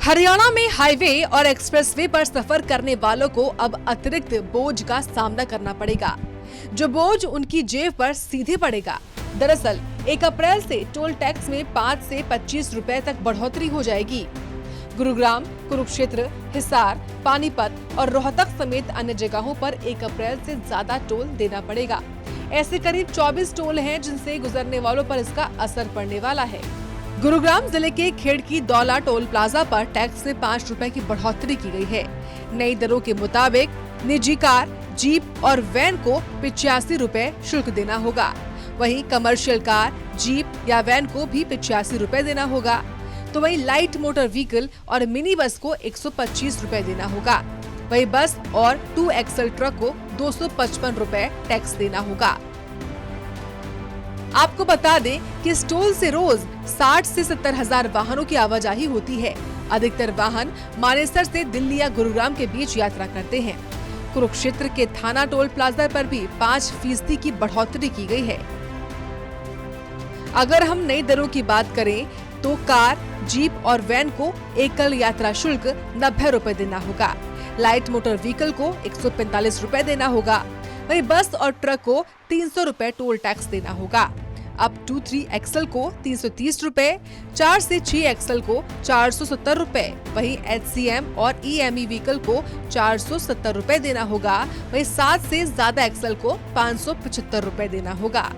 हरियाणा में हाईवे और एक्सप्रेसवे पर सफर करने वालों को अब अतिरिक्त बोझ का सामना करना पड़ेगा, जो बोझ उनकी जेब पर सीधे पड़ेगा। दरअसल 1 अप्रैल से टोल टैक्स में 5 से 25 रुपए तक बढ़ोतरी हो जाएगी। गुरुग्राम, कुरुक्षेत्र, हिसार, पानीपत और रोहतक समेत अन्य जगहों पर 1 अप्रैल से ज्यादा टोल देना पड़ेगा। ऐसे करीब 24 टोल हैं जिनसे गुजरने वालों पर इसका असर पड़ने वाला है। गुरुग्राम जिले के खेड़की दौला टोल प्लाजा पर टैक्स में 5 रुपए की बढ़ोतरी की गई है। नई दरों के मुताबिक निजी कार, जीप और वैन को 85 रुपए शुल्क देना होगा। वहीं कमर्शियल कार, जीप या वैन को भी 85 रुपए देना होगा। तो वहीं लाइट मोटर व्हीकल और मिनी बस को 125 रुपए देना होगा। वहीं बस और 2 एक्सल ट्रक को 255 रुपए टैक्स देना होगा। आपको बता दें कि इस टोल से रोज 60 से 70 हजार वाहनों की आवाजाही होती है। अधिकतर वाहन मानेसर से दिल्ली या गुरुग्राम के बीच यात्रा करते हैं। कुरुक्षेत्र के थाना टोल प्लाजा पर भी 5% की बढ़ोतरी की गई है। अगर हम नई दरों की बात करें तो कार, जीप और वैन को एकल यात्रा शुल्क 90 रुपए देना होगा। लाइट मोटर व्हीकल को 145 रुपए देना होगा। वहीं बस और ट्रक को 300 रुपए टोल टैक्स देना होगा। अप टू 3 एक्सल को 330 रुपए, 4 से 6 एक्सल को 470 रुपए, वहीं HCM और EME व्हीकल को 470 रुपए देना होगा। वहीं 7 से ज्यादा एक्सल को 575 रुपए देना होगा।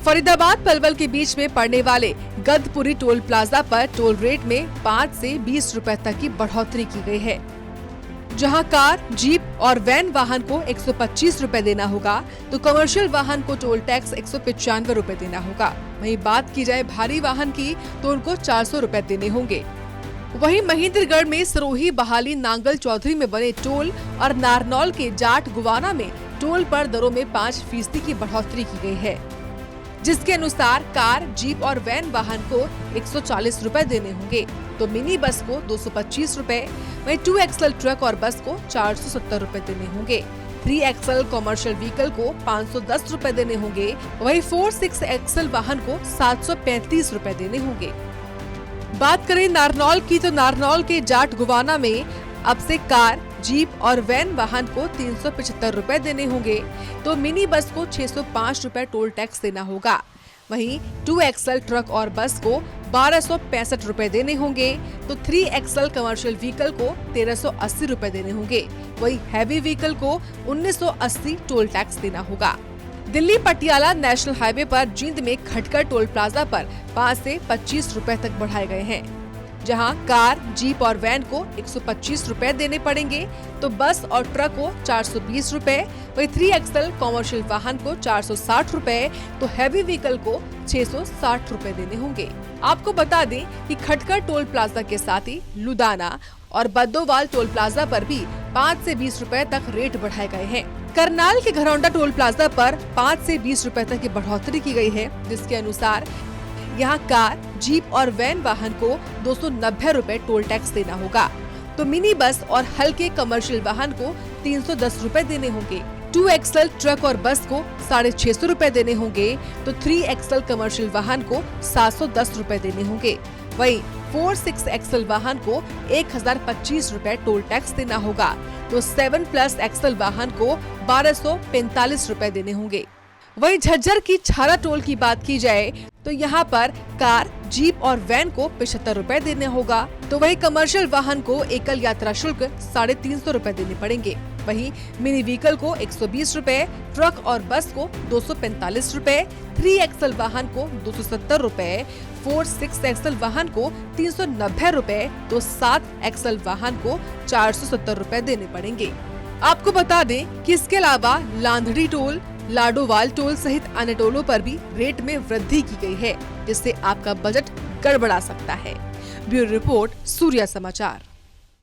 फरीदाबाद पलवल के बीच में पड़ने वाले गदपुरी टोल प्लाजा पर टोल रेट में 5 से 20 रुपए तक की बढ़ोतरी की गई है। जहां कार, जीप और वैन वाहन को 125 रुपए देना होगा तो कमर्शियल वाहन को टोल टैक्स 195 रुपए देना होगा। वहीं बात की जाए भारी वाहन की तो उनको 400 रुपए देने होंगे। वहीं महेंद्रगढ़ में सरोही, बहाली, नांगल चौधरी में बने टोल और नारनौल के जाट गुवाना में टोल पर दरों में 5% की बढ़ोतरी की गई है, जिसके अनुसार कार, जीप और वैन वाहन को 140 रुपए देने होंगे तो मिनी बस को 225 रुपए, वहीं 2 एक्सल ट्रक और बस को 470 रुपए देने होंगे। 3 एक्सल कॉमर्शियल व्हीकल को 510 रुपए देने होंगे। वहीं 4-6 एक्सल वाहन को 735 रुपए देने होंगे। बात करें नारनौल की तो नारनौल के जाट गुवाना में अब से कार, जीप और वैन वाहन को 375 रुपए देने होंगे तो मिनी बस को 605 रुपए टोल टैक्स देना होगा। वहीं 2 एक्सल ट्रक और बस को 1265 रुपए देने होंगे तो 3 एक्सल कमर्शियल व्हीकल को 1380 रुपए देने होंगे। वहीं हैवी व्हीकल को 1980 टोल टैक्स देना होगा। दिल्ली पटियाला नेशनल हाईवे पर जींद में खटकर टोल प्लाजा पर 5 से 25 रुपए तक बढ़ाए गए हैं, जहां कार, जीप और वैन को 125 रुपए देने पड़ेंगे तो बस और ट्रक को 420 रुपए, वहीं 3 एक्सल कॉमर्शियल वाहन को 460 रुपए तो हैवी व्हीकल को 660 रुपए देने होंगे। आपको बता दें कि खटकर टोल प्लाजा के साथ ही लुधाना और बद्दोवाल टोल प्लाजा पर भी 5 से 20 रुपए तक रेट बढ़ाए गए हैं। करनाल के घरौंडा टोल प्लाजा पर 5 से 20 रुपए तक की बढ़ोतरी की गई है, जिसके अनुसार यहाँ कार, जीप और वैन वाहन को 290 रुपए टोल टैक्स देना होगा तो मिनी बस और हल्के कमर्शियल वाहन को 310 रुपए देने होंगे। 2 एक्सल ट्रक और बस को 650 रुपए देने होंगे तो 3 एक्सल कमर्शियल वाहन को 710 रुपए देने होंगे। वहीं 4-6 एक्सल वाहन को 1025 रुपए टोल टैक्स देना होगा तो 7+ एक्सल वाहन को 1245 रुपए देने होंगे। वहीं झज्जर की छारा टोल की बात की जाए तो यहाँ पर कार, जीप और वैन को 75 रुपए देना होगा तो वहीं कमर्शियल वाहन को एकल यात्रा शुल्क 350 रुपए देने पड़ेंगे। वहीं मिनी व्हीकल को 120 रुपए, ट्रक और बस को 245 रुपए, 3 एक्सल वाहन को 270 रुपए, 4-6 एक्सल वाहन को 390 रुपए तो 7 एक्सल वाहन को 470 रुपए देने पड़ेंगे। आपको बता दें कि इसके अलावा लांधड़ी टोल, लाडोवाल टोल सहित अन्य टोलों पर भी रेट में वृद्धि की गई है, जिससे आपका बजट गड़बड़ा सकता है। ब्यूरो रिपोर्ट, सूर्या समाचार।